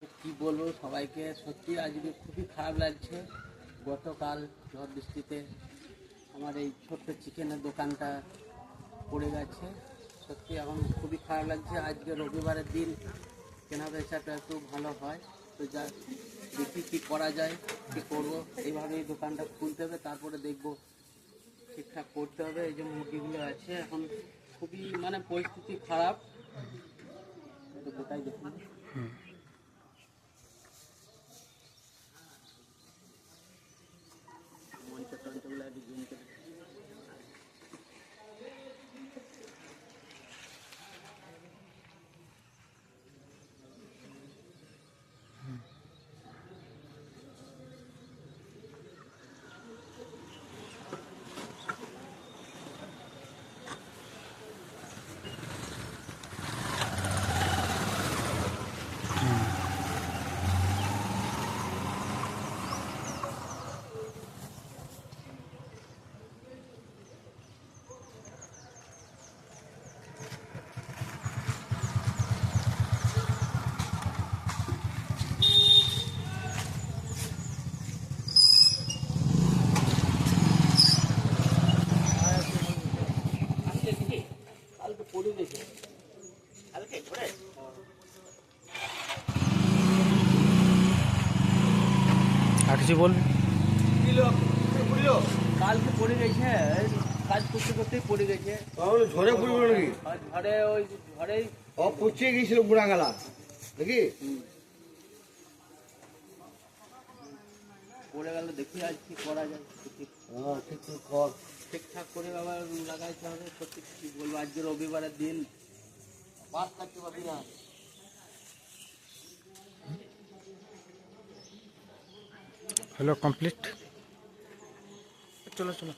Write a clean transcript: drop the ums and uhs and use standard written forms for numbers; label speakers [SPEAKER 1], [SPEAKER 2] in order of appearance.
[SPEAKER 1] কি বলবো সবাইকে, সত্যি আজকে খুবই খারাপ লাগছে। গতকাল ঝড় বৃষ্টিতে আমার এই ছোট্ট চিকেনের দোকানটা পড়ে গেছে। সত্যি এখন খুবই খারাপ লাগছে। আজকে রবিবারের দিন, কেনা বেচাটা একটু ভালো হয়, তো যা দেখি কী করা যায়, কী করবো। এইভাবেই দোকানটা খুলতে হবে, তারপরে দেখবো ঠিকঠাক করতে হবে। এই যে মুরগিগুলো আছে এখন খুবই পরিস্থিতি খারাপ, তো কোথায় দেখুন মঞ্চগুলো একটু জুম করে।
[SPEAKER 2] আর কিছু বলবি?
[SPEAKER 1] কালকে পড়ে গেছে, কাজ করতে করতেই পড়ে গেছে।
[SPEAKER 3] ঝড়ে পড়লো নাকি?
[SPEAKER 1] ঝড়ে ওই ঝড়েই
[SPEAKER 3] পচিয়ে গিয়েছিল বুড়াঙ্গালা নাকি?
[SPEAKER 1] পড়ে গেল। দেখি আজ কি করা যায়, ঠিকঠাক করে আবার লাগাইতে হবে। সত্যি কি বলবো, আজকে রবিবারের দিন, বাদ থাকতে পারবি না।
[SPEAKER 2] Hello, complete. চলো চলো।